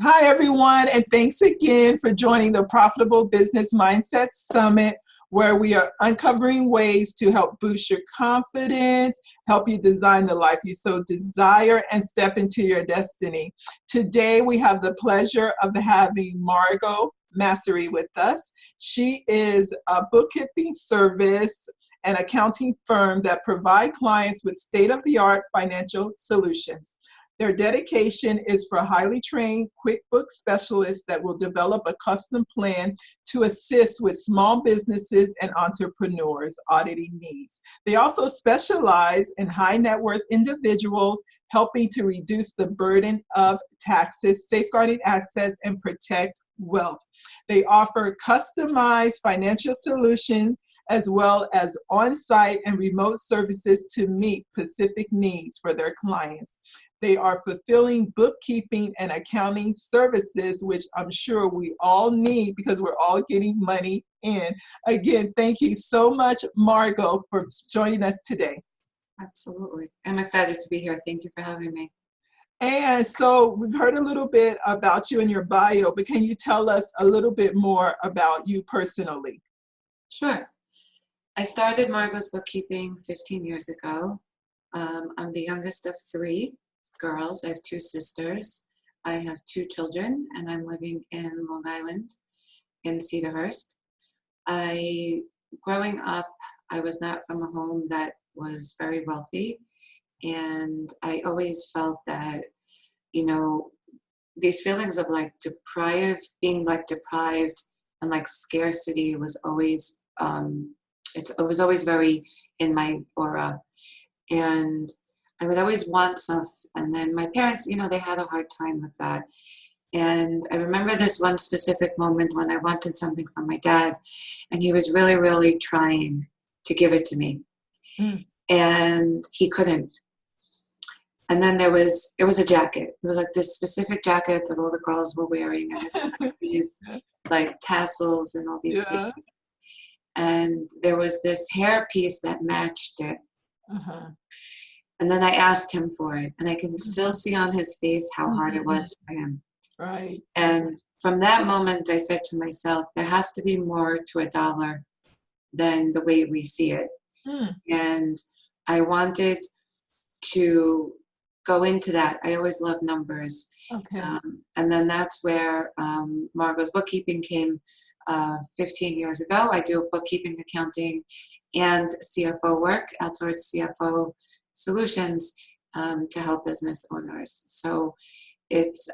Hi, everyone, and thanks again for joining the Profitable Business Mindset Summit, where we are uncovering ways to help boost your confidence, help you design the life you so desire, and step into your destiny. Today, we have the pleasure of having Margo Massery with us. She is a bookkeeping service and accounting firm that provide clients with state-of-the-art financial solutions. Their dedication is for highly trained QuickBooks specialists that will develop a custom plan to assist with small businesses and entrepreneurs' auditing needs. They also specialize in high net worth individuals, helping to reduce the burden of taxes, safeguarding access, and protect wealth. They offer customized financial solutions as well as on-site and remote services to meet specific needs for their clients. They are fulfilling bookkeeping and accounting services, which I'm sure we all need because we're all getting money in. Again, thank you so much, Margo, for joining us today. Absolutely. I'm excited to be here. Thank you for having me. And so we've heard a little bit about you and your bio, but can you tell us a little bit more about you personally? Sure. I started Margo's Bookkeeping 15 years ago. I'm the youngest of three girls. I have two sisters. I have two children, and I'm living in Long Island in Cedarhurst. Growing up, I was not from a home that was very wealthy, and I always felt that, these feelings of being deprived and like scarcity was always, it was always very in my aura. And I would always want stuff. And then my parents, they had a hard time with that. And I remember this one specific moment when I wanted something from my dad, and he was really, really trying to give it to me. And he couldn't. And then it was a jacket. It was like this specific jacket that all the girls were wearing, and it had like these like tassels and all these things. And there was this hair piece that matched it. And then I asked him for it, and I can still see on his face how hard it was for him. Right. And from that moment, I said to myself, there has to be more to a dollar than the way we see it. And I wanted to go into that. I always loved numbers. Okay. And then that's where Margo's Bookkeeping came 15 years ago. I do bookkeeping, accounting, and CFO work, outsourced CFO solutions to help business owners. So it's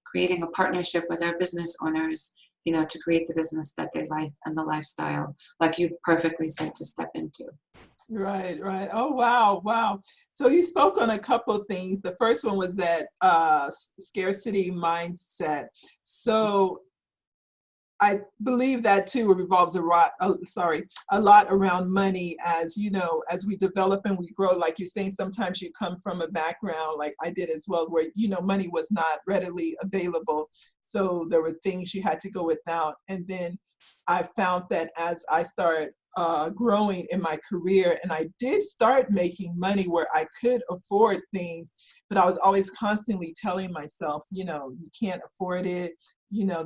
creating a partnership with our business owners, to create the business that they like and the lifestyle, like you perfectly said, to step into. Right. Oh, wow. So you spoke on a couple of things. The first one was that scarcity mindset. So I believe that too revolves a lot around money, as as we develop and we grow. Like you're saying, sometimes you come from a background, like I did as well, where money was not readily available, so there were things you had to go without. And then I found that as I started growing in my career, and I did start making money where I could afford things, but I was always constantly telling myself, you can't afford it.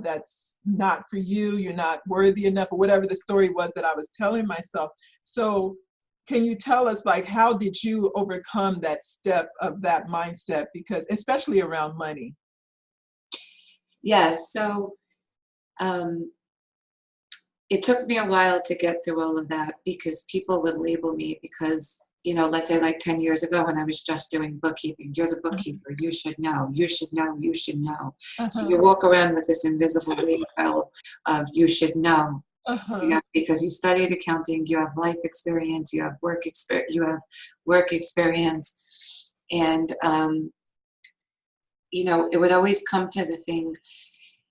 That's not for you. You're not worthy enough, or whatever the story was that I was telling myself. So can you tell us, like, how did you overcome that step of that mindset? Because especially around money. Yeah. So it took me a while to get through all of that, because people would label me because, let's say like 10 years ago when I was just doing bookkeeping, you're the bookkeeper, you should know, you should know, you should know. So you walk around with this invisible label of you should know, because you studied accounting, you have life experience, you have work experience. And, it would always come to the thing,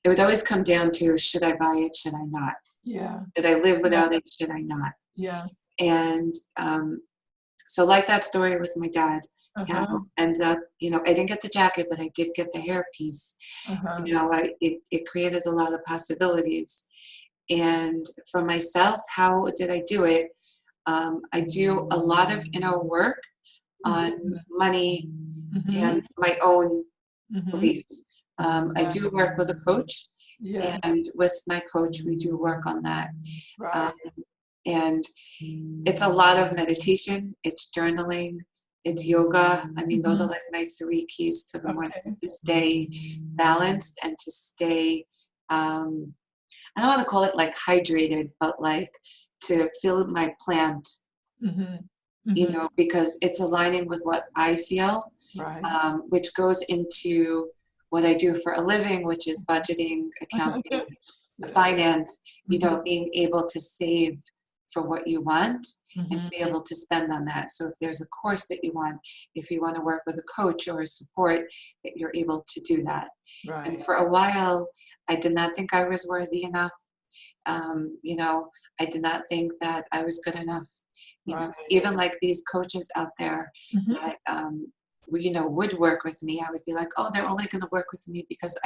it would always come down to, should I buy it, should I not? Yeah. Should I live without it? Should I not? Yeah. And so like that story with my dad, ends up, I didn't get the jacket, but I did get the hair piece. It created a lot of possibilities. And for myself, how did I do it? I do a lot of inner work on money and my own beliefs. I do work with a coach, Yeah. and with my coach, we do work on that. Right. Um, and it's a lot of meditation, it's journaling, it's yoga. I mean, those are like my three keys to the morning Okay. to stay balanced and to stay, um, I don't want to call it like hydrated, but like to fill my plant, Mm-hmm. you Mm-hmm. know, because it's aligning with what I feel, Right. which goes into what I do for a living, which is budgeting, accounting, Yeah. finance, you Mm-hmm. know, being able to save for what you want and Mm-hmm. be able to spend on that. So if there's a course that you want, if you want to work with a coach or a support, that you're able to do that. And Right. for a while, I did not think I was worthy enough. You know, I did not think that I was good enough. You know, Right. even like these coaches out there Mm-hmm. that, you know, would work with me, I would be like, oh, they're only going to work with me because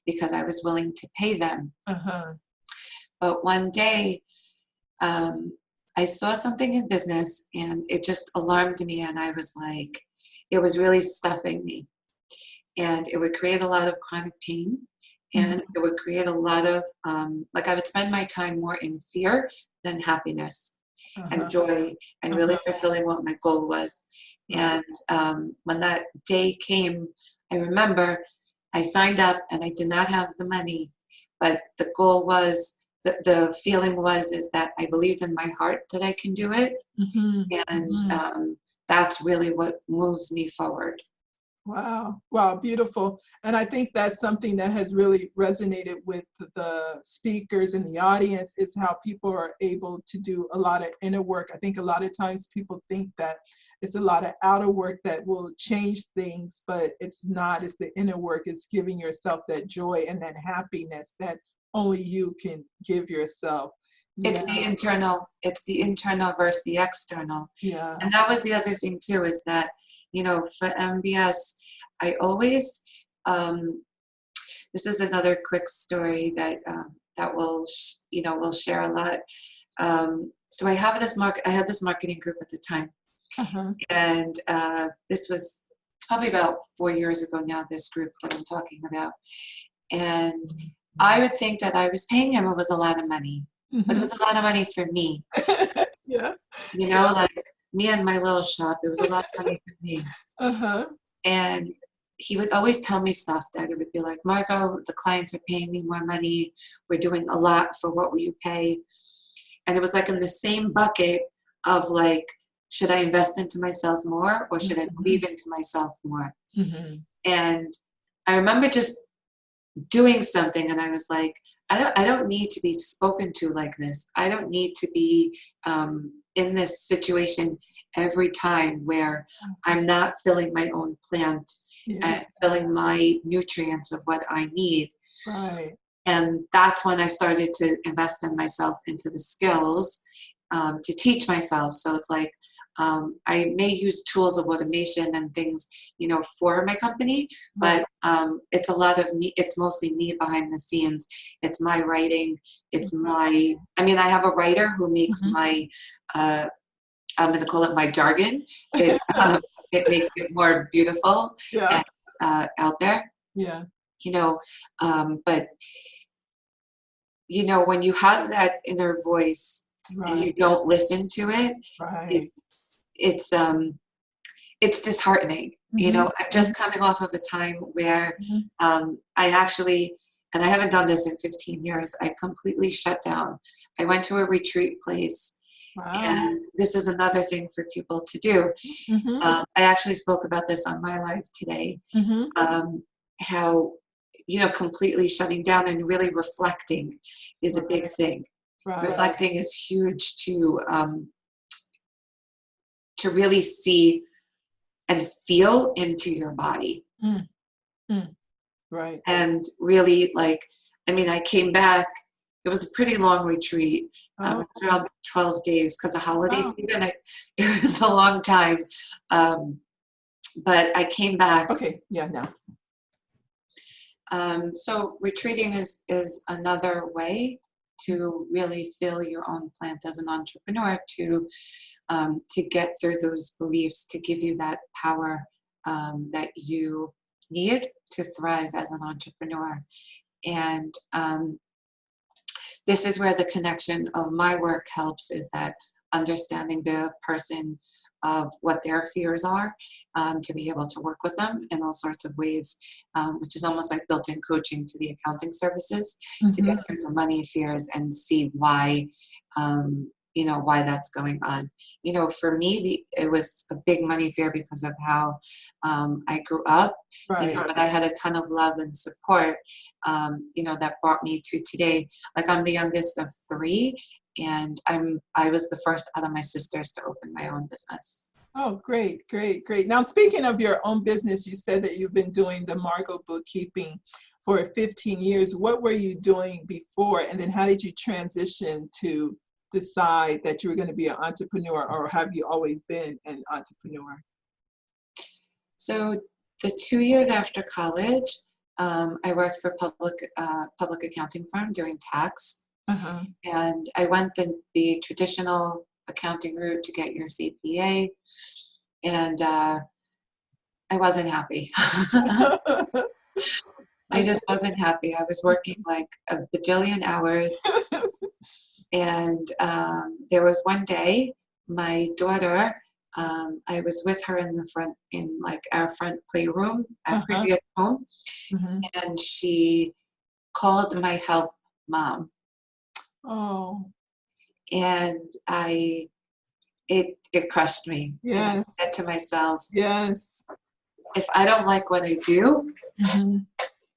because I was willing to pay them. Uh-huh. But one day, um, I saw something in business and it just alarmed me. And I was like, it was really stuffing me. And it would create a lot of chronic pain. And Mm-hmm. it would create a lot of, like, I would spend my time more in fear than happiness and Uh-huh. joy and really Uh-huh. fulfilling what my goal was. Right. And when that day came, I remember I signed up and I did not have the money, but the goal was, the feeling was, is that I believed in my heart that I can do it. Mm-hmm. And Mm-hmm. that's really what moves me forward. Wow. Wow. Beautiful. And I think that's something that has really resonated with the speakers in the audience is how people are able to do a lot of inner work. I think a lot of times people think that it's a lot of outer work that will change things, but it's not. It's the inner work. It's giving yourself that joy and that happiness that only you can give yourself. It's Yeah. the internal versus the external. Yeah. And that was the other thing too, is that, you know, for MBS, I always, um, this is another quick story that, that will, you know, will share a lot. So I had this marketing group at the time, Uh-huh. and this was probably about 4 years ago now, this group that I'm talking about. And I would think that I was paying him, it was a lot of money, but it Mm-hmm. was a lot of money for me, Yeah. you know, Yeah. like me and my little shop, it was a lot of money for me. Uh-huh. And he would always tell me stuff that it would be like, Margo, the clients are paying me more money. We're doing a lot for what will you pay? And it was like in the same bucket of like, should I invest into myself more or should I Mm-hmm. believe into myself more? Mm-hmm. And I remember just doing something and I was like, I don't need to be spoken to like this. I don't need to be in this situation every time where I'm not filling my own plant Yeah. and filling my nutrients of what I need. Right. And that's when I started to invest in myself, into the skills, to teach myself. So it's like, I may use tools of automation and things, you know, for my company, Right. but it's a lot of me. It's mostly me behind the scenes. It's my writing. It's my, I mean, I have a writer who makes Mhm. my, uh, I'm going to call it my jargon. It makes it more beautiful Yeah. and out there, Yeah. you know, but you know, when you have that inner voice and Right. you don't listen to it, Right. it's it's um it's disheartening. You Mhm. know, I'm Mhm. just coming off of a time where Mhm. I actually, and I haven't done this in 15 years, I completely shut down. I went to a retreat place, Wow. and this is another thing for people to do. Mhm. I actually spoke about this on my live today, Mhm. how, you know, completely shutting down and really reflecting is a big Right. thing. Right. Reflecting is huge to really see and feel into your body. Mm. Mm. Right. And really, like, I mean, I came back, it was a pretty long retreat. Oh. It was around 12 days because of holiday Wow. season. It was a long time. Um, but I came back. Okay. Yeah. Now. So retreating is another way to really fill your own plant as an entrepreneur, to get through those beliefs, to give you that power, that you need to thrive as an entrepreneur. And this is where the connection of my work helps, is that understanding the person of what their fears are, to be able to work with them in all sorts of ways, which is almost like built-in coaching to the accounting services, to get through the money fears and see why, why that's going on. For me, it was a big money fear because of how I grew up, Right. but I had a ton of love and support, that brought me to today. Like, I'm the youngest of three, and I was the first out of my sisters to open my own business. Oh, great, great, great. Now, speaking of your own business, you said that you've been doing the Margo bookkeeping for 15 years. What were you doing before? And then how did you transition to decide that you were going to be an entrepreneur, or have you always been an entrepreneur? So the 2 years after college, I worked for public accounting firm doing tax. Uh-huh. And I went the traditional accounting route to get your CPA, and I wasn't happy. I just wasn't happy. I was working like a bajillion hours, and there was one day, my daughter, I was with her in like our front playroom at previous home, and she called my help mom. Oh, And it crushed me. And I yes. said to myself, Yes. if I don't like what I do,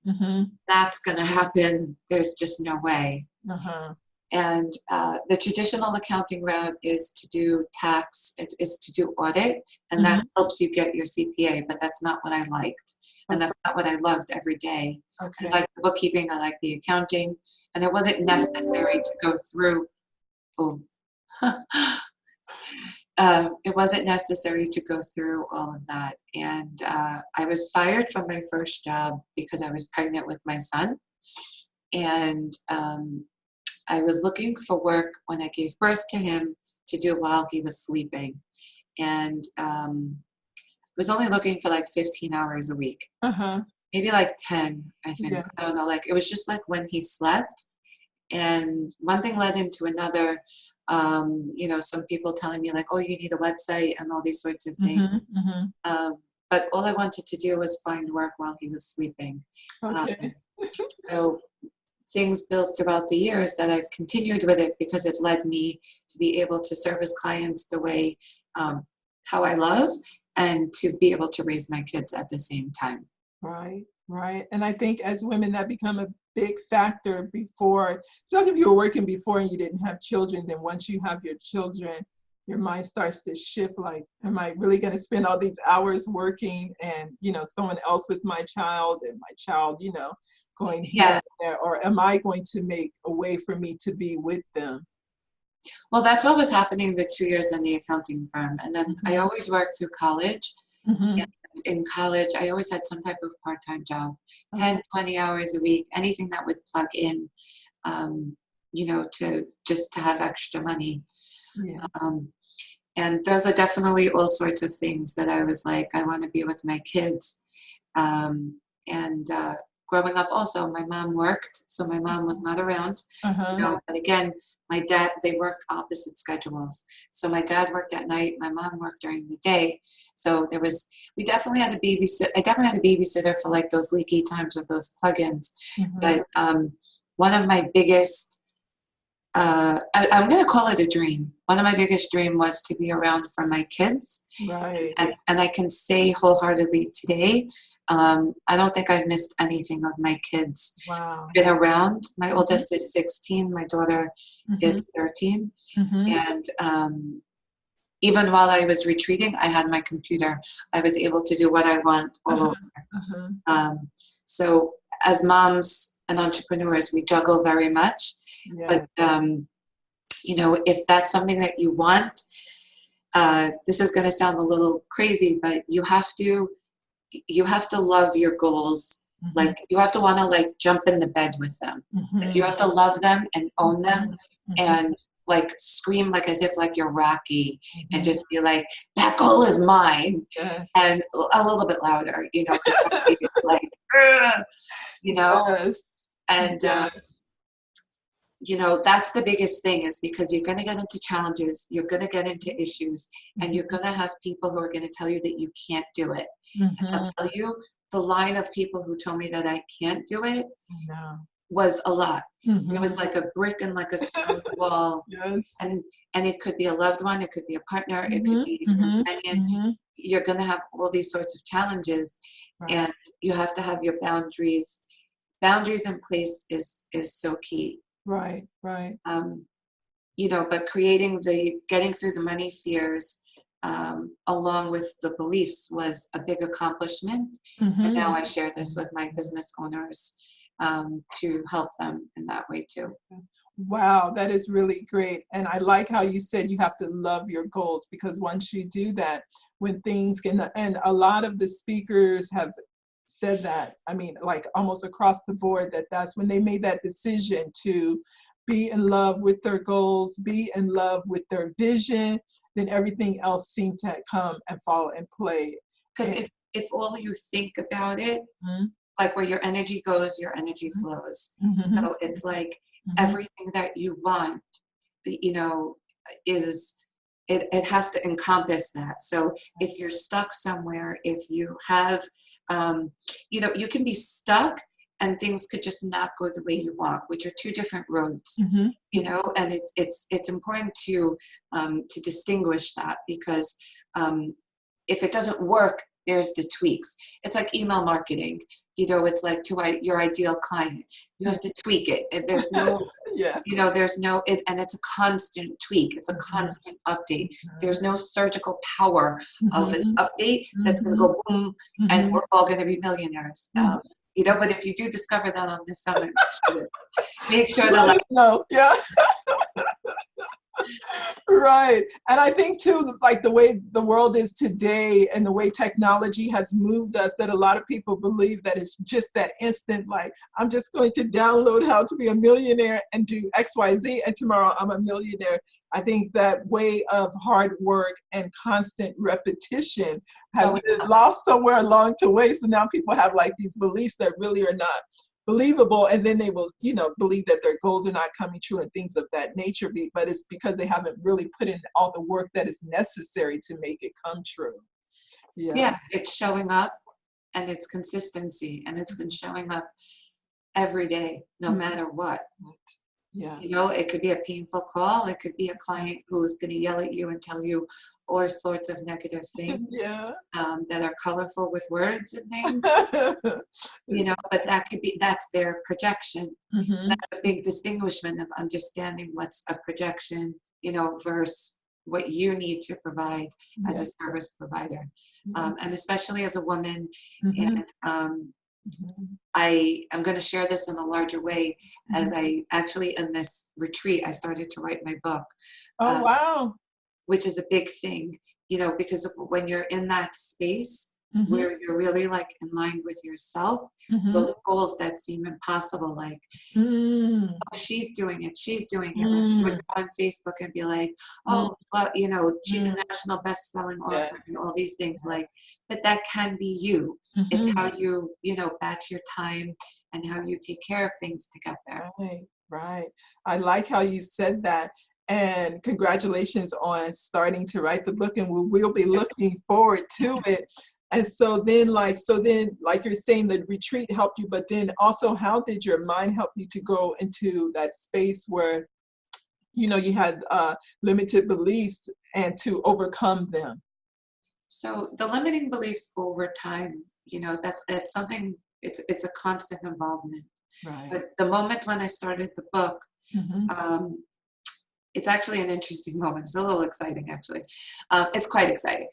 Mm-hmm. that's going to happen. There's just no way. Uh-huh. And the traditional accounting route is to do tax, is to do audit, and that helps you get your CPA, but that's not what I liked. And that's not what I loved every day. Okay. I like the bookkeeping, I like the accounting, and it wasn't necessary to go through, it wasn't necessary to go through all of that. And I was fired from my first job because I was pregnant with my son. And I was looking for work when I gave birth to him to do while he was sleeping. And I was only looking for like 15 hours a week. Maybe like 10, I think. Yeah. I don't know. Like, it was just like when he slept. And one thing led into another. Some people telling me like, oh, you need a website and all these sorts of things. But all I wanted to do was find work while he was sleeping. Okay. So things built throughout the years that I've continued with it, because it led me to be able to service clients the way how I love, and to be able to raise my kids at the same time. Right, right. And I think as women, that become a big factor before, especially if you were working before and you didn't have children. Then once you have your children, your mind starts to shift, like, am I really going to spend all these hours working and, someone else with my child, and my child, going here and there, or am I going to make a way for me to be with them? Well, that's what was happening the 2 years in the accounting firm. And then I always worked through college. And in college, I always had some type of part-time job, 10, 20 hours a week, anything that would plug in, to have extra money. Yes. And those are definitely all sorts of things that I was like, I want to be with my kids. Growing up also, my mom worked, so my mom was not around. But again, my dad, they worked opposite schedules. So my dad worked at night, my mom worked during the day. So we definitely had a babysit. I definitely had a babysitter for like those leaky times of those plugins. But one of my biggest, I'm going to call it a dream. One of my biggest dream was to be around for my kids. Right. And I can say wholeheartedly today, I don't think I've missed anything of my kids. Wow. Been around. My oldest is 16. My daughter is 13. And even while I was retreating, I had my computer. I was able to do what I want all over. So as moms and entrepreneurs, we juggle very much. Yes. But, if that's something that you want, this is going to sound a little crazy, but you have to love your goals. Like, you have to want to like jump in the bed with them. Like, you have to love them and own them and like scream like as if like you're Rocky, and just be like, that goal is mine, Yes. and a little bit louder, you know, because Rocky is like, "Ugh," you know, Yes. and Yes. you know, that's the biggest thing, is because you're going to get into challenges, you're going to get into issues, and you're going to have people who are going to tell you that you can't do it. And I'll Mm-hmm. tell you, the line of people who told me that I can't do it No. was a lot. It Mm-hmm. was like a brick and like a stone wall. Yes. And it could be a loved one, it could be a partner, it could Mm-hmm. be a Mm-hmm. companion. Mm-hmm. You're going to have all these sorts of challenges, Right. and you have to have your boundaries. Boundaries in place is so key. Right. Right. Um, you know, but getting through the money fears, along with the beliefs, was a big accomplishment. And now Mm-hmm. I share this with my business owners, to help them in that way too. Wow, that is really great. And I like how you said you have to love your goals, because once you do that, when things can, and a lot of the speakers have said that, I mean, like almost across the board, that that's when they made that decision to be in love with their goals, be in love with their vision, then everything else seemed to come and fall in play. Because And if all you think about it, mhm, like where your energy goes, your energy flows. mhm, So it's like mhm, everything that you want, you know, is it has to encompass that. So if you're stuck somewhere, if you have, you know, you can be stuck and things could just not go the way you want, which are two different roads, mhm, you know. And it's important to distinguish that, because if it doesn't work, there's the tweaks. It's like email marketing, you know. It's like your ideal client, you yeah, have to tweak it, and there's no, yeah. you know, there's no it, and it's a constant tweak, it's a Mhm, constant update. mhm, There's no surgical power of an mhm, update that's going to mhm, go boom and mhm, we're all going to be millionaires, mhm. you know. But if you do discover that on this summit, make sure that Let like, us know. Yeah. Right. And I think too, like the way the world is today and the way technology has moved us, that a lot of people believe that it's just that instant, like, I'm just going to download how to be a millionaire and do XYZ, and tomorrow I'm a millionaire. I think that way of hard work and constant repetition have oh been lost somewhere along the way. So now people have like these beliefs that really are not believable, and then they will, you know, believe that their goals are not coming true and things of that nature, but it's because they haven't really put in all the work that is necessary to make it come true. Yeah. yeah, it's showing up, and it's consistency, and it's been showing up every day, no Mhm. matter what. Yeah. You know, it could be a painful call. It could be a client who's going to yell at you and tell you all sorts of negative things, Yeah. that are colorful with words and things, you know, but that's their projection. Hmm. That's a big distinguishment of understanding what's a projection, you know, versus what you need to provide as Yeah. a service provider. Yeah. And especially as a woman. Hmm. And I am going to share this in a larger way, as Hmm. I actually, in this retreat, I started to write my book, Oh, uh, wow. which is a big thing, you know, because when you're in that space Hmm. where you're really like in line with yourself, Hmm. those goals that seem impossible, like, Mm. oh, she's doing it. Like, you would Mm. go on Facebook and be like, Mm. oh, well, you know, she's a Mm. national best-selling author and Yes. all these things, Yes. like, but that can be you. It's Hmm. how you know, batch your time and how you take care of things to get there. Right, right. I like how you said that. And congratulations on starting to write the book, and we'll be looking forward to it. And so then, like you're saying, the retreat helped you, but then also, how did your mind help you to go into that space where, you know, you had limited beliefs and to overcome them? So the limiting beliefs over time, you know, it's something, it's a constant involvement. Right. But the moment when I started the book, Mm-hmm. um, it's actually an interesting moment. It's a little exciting, actually. It's quite exciting.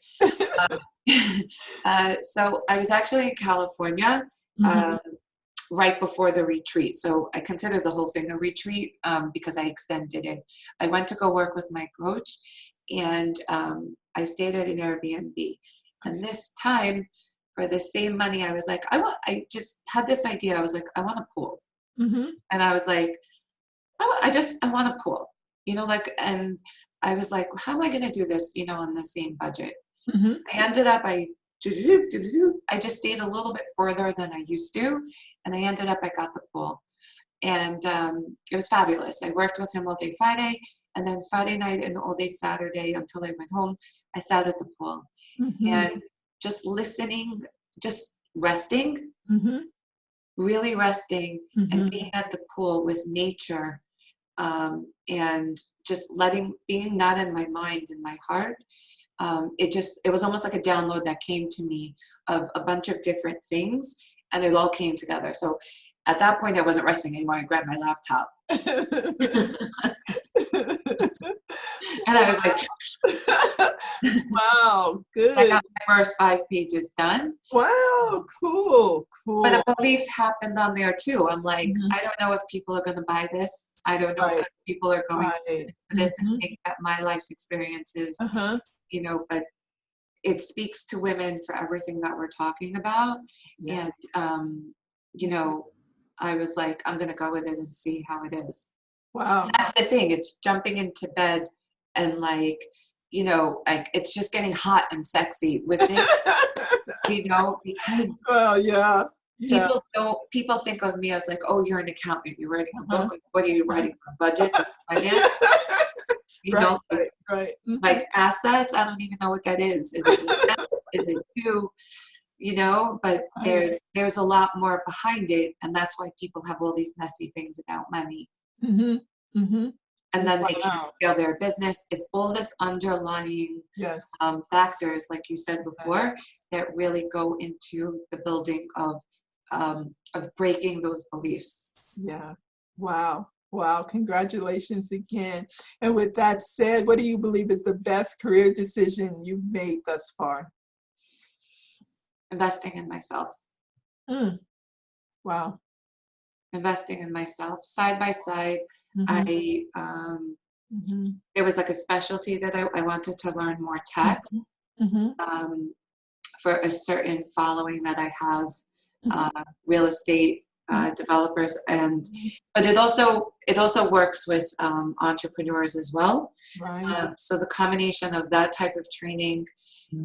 So I was actually in California, Mm-hmm. um, right before the retreat. So I consider the whole thing a retreat, because I extended it. I went to go work with my coach, and I stayed at an Airbnb. And this time, for the same money, I was like, I just had this idea. I was like, I want a pool. Mm-hmm. And I was like, I want a pool. like, and I was like, how am I going to do this, on the same budget? Mhm. I ended up, I just stayed a little bit further than I used to. And I ended up, I got the pool. And it was fabulous. I worked with him all day Friday. And then Friday night and all day Saturday until I went home, I sat at the pool. Mhm. And just listening, just resting, Mhm. really resting, and Mhm. being at the pool with nature, and just being not in my mind and my heart. It was almost like a download that came to me of a bunch of different things, and it all came together. So at that point, I wasn't resting anymore. I grabbed my laptop. And I was like, Wow, I good. got my first 5 pages done. Wow, cool, But cool. a belief happened on there too. I'm like, Mhm. I don't know if people are going to buy this. I don't know if Right, other people are going to right. listen to this and Mhm. think that my life experiences, Uh-huh. but it speaks to women for everything that we're talking about. Yeah. And, I was like, I'm going to go with it and see how it is. Wow. That's the thing. It's jumping into bed and like it's just getting hot and sexy with it, because Well, yeah, yeah. people think of me as like, oh, you're an accountant, you're writing a book. Uh-huh, Like, what are you uh-huh. writing, a budget or finance? Right, Like, right, right. Mhm. like assets, I don't even know what that is. Is it an S? Is it two? But Right. there's a lot more behind it, and that's why people have all these messy things about money. Mhm, mhm. And then they can't Wow. scale their business. It's all this underlying Yes, factors, like you said before, yes. that really go into the building of breaking those beliefs. Yeah. Wow. Wow. Congratulations again. And with that said, what do you believe is the best career decision you've made thus far? Investing in myself. Mm. Wow. Investing in myself side by side. Mhm, I mhm, There was like a specialty that I wanted to learn more tech, mhm, mhm, um, for a certain following that I have, mhm, real estate mhm. developers, but it also works with entrepreneurs as well. Right. So the combination of that type of training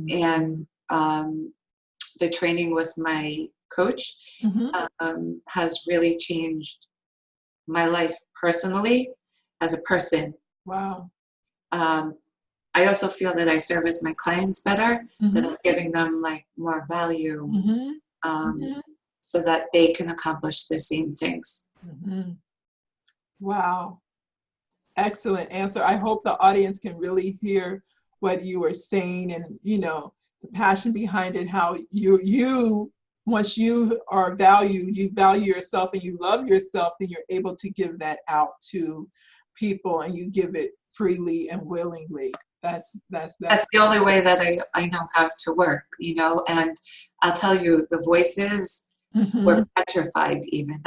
and the training with my coach Mhm. has really changed my life personally as a person. Wow. Um, I also feel that I service my clients better, that Mhm, I'm giving them like more value, mhm, um, mhm, so that they can accomplish the same things. mhm. Wow. Excellent answer. I hope the audience can really hear what you were saying and, the passion behind it, how once you are valued, you value yourself and you love yourself, then you're able to give that out to people and you give it freely and willingly. That's That's the only way that I know how to work, and I'll tell you, the voices were Mhm. petrified even.